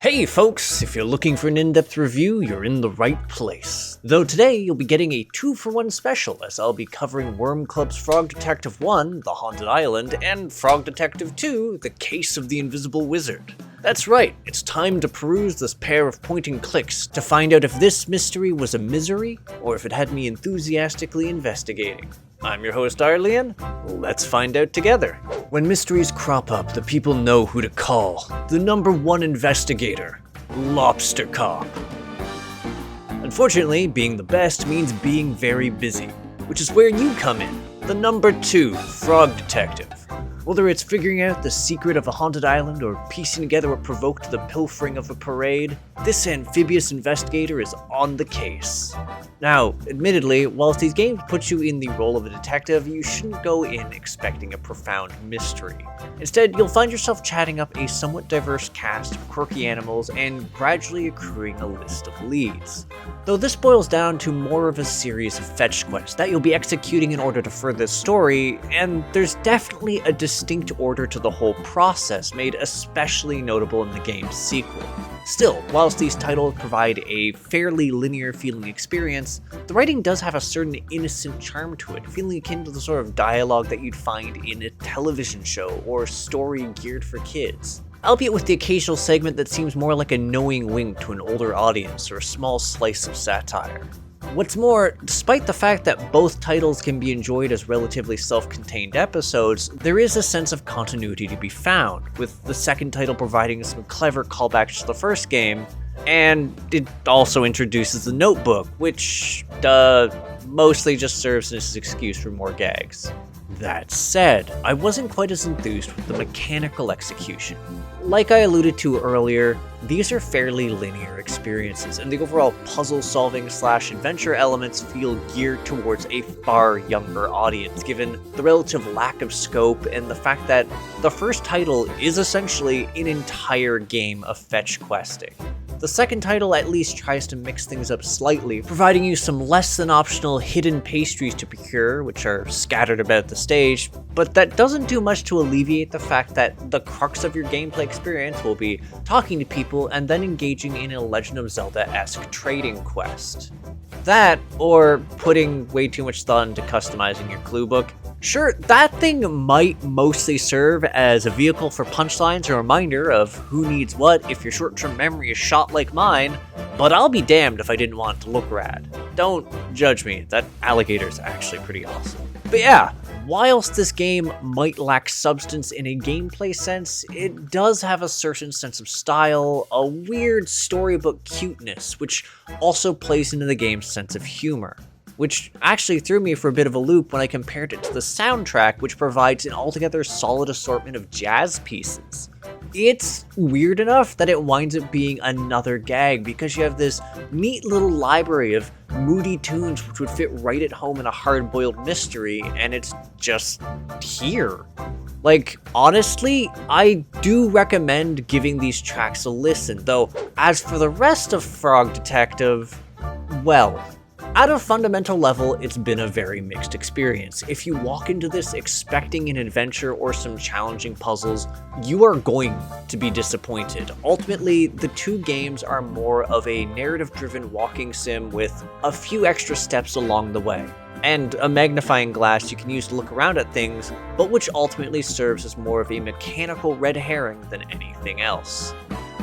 Hey folks, if you're looking for an in-depth review, you're in the right place. Though today you'll be getting a 2-for-1 special, as I'll be covering Worm Club's Frog Detective 1, The Haunted Island, and Frog Detective 2, The Case of the Invisible Wizard. That's right, it's time to peruse this pair of point and clicks to find out if this mystery was a misery, or if it had me enthusiastically investigating. I'm your host Arlyeon, let's find out together. When mysteries crop up, the people know who to call. The #1 investigator, Lobster Cop. Unfortunately, being the best means being very busy, which is where you come in, the #2 Frog Detective. Whether it's figuring out the secret of a haunted island or piecing together what provoked the pilfering of a parade, this amphibious investigator is on the case. Now, admittedly, whilst these games put you in the role of a detective, you shouldn't go in expecting a profound mystery. Instead, you'll find yourself chatting up a somewhat diverse cast of quirky animals and gradually accruing a list of leads. Though this boils down to more of a series of fetch quests that you'll be executing in order to further the story, and there's definitely a distinct order to the whole process, made especially notable in the game's sequel. Still, whilst these titles provide a fairly linear feeling experience, the writing does have a certain innocent charm to it, feeling akin to the sort of dialogue that you'd find in a television show or story geared for kids. Albeit with the occasional segment that seems more like a knowing wink to an older audience or a small slice of satire. What's more, despite the fact that both titles can be enjoyed as relatively self-contained episodes, there is a sense of continuity to be found, with the second title providing some clever callbacks to the first game, and it also introduces the notebook, which, mostly just serves as an excuse for more gags. That said, I wasn't quite as enthused with the mechanical execution. Like I alluded to earlier, these are fairly linear experiences, and the overall puzzle-solving/adventure elements feel geared towards a far younger audience, given the relative lack of scope and the fact that the first title is essentially an entire game of fetch questing. The second title at least tries to mix things up slightly, providing you some less than optional hidden pastries to procure, which are scattered about the stage, but that doesn't do much to alleviate the fact that the crux of your gameplay experience will be talking to people and then engaging in a Legend of Zelda-esque trading quest. That, or putting way too much thought into customizing your clue book. Sure, that thing might mostly serve as a vehicle for punchlines or a reminder of who needs what if your short-term memory is shot like mine, but I'll be damned if I didn't want it to look rad. Don't judge me, that alligator's actually pretty awesome. But yeah, whilst this game might lack substance in a gameplay sense, it does have a certain sense of style, a weird storybook cuteness, which also plays into the game's sense of humor. Which actually threw me for a bit of a loop when I compared it to the soundtrack, which provides an altogether solid assortment of jazz pieces. It's weird enough that it winds up being another gag, because you have this neat little library of moody tunes which would fit right at home in a hard-boiled mystery, and it's just here. Like, honestly, I do recommend giving these tracks a listen, though as for the rest of Frog Detective, well, at a fundamental level, it's been a very mixed experience. If you walk into this expecting an adventure or some challenging puzzles, you are going to be disappointed. Ultimately, the two games are more of a narrative-driven walking sim with a few extra steps along the way, and a magnifying glass you can use to look around at things, but which ultimately serves as more of a mechanical red herring than anything else.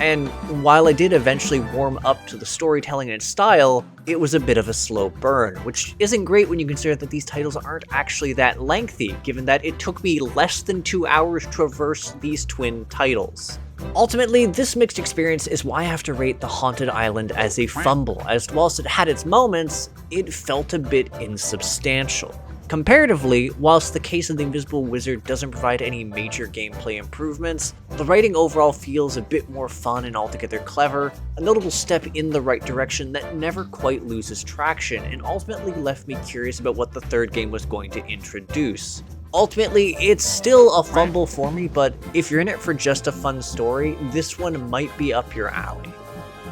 And while I did eventually warm up to the storytelling and its style, it was a bit of a slow burn, which isn't great when you consider that these titles aren't actually that lengthy, given that it took me less than 2 hours to traverse these twin titles. Ultimately, this mixed experience is why I have to rate The Haunted Island as a fumble, as whilst it had its moments, it felt a bit insubstantial. Comparatively, whilst The Case of the Invisible Wizard doesn't provide any major gameplay improvements, the writing overall feels a bit more fun and altogether clever, a notable step in the right direction that never quite loses traction, and ultimately left me curious about what the third game was going to introduce. Ultimately, it's still a fumble for me, but if you're in it for just a fun story, this one might be up your alley.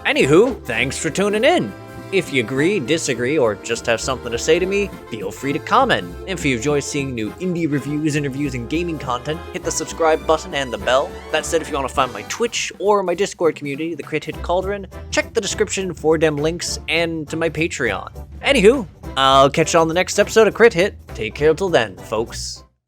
Anywho, thanks for tuning in! If you agree, disagree, or just have something to say to me, feel free to comment. If you enjoy seeing new indie reviews, interviews, and gaming content, hit the subscribe button and the bell. That said, if you want to find my Twitch or my Discord community, the Crit Hit Cauldron, check the description for them links and to my Patreon. Anywho, I'll catch you on the next episode of Crit Hit. Take care till then, folks.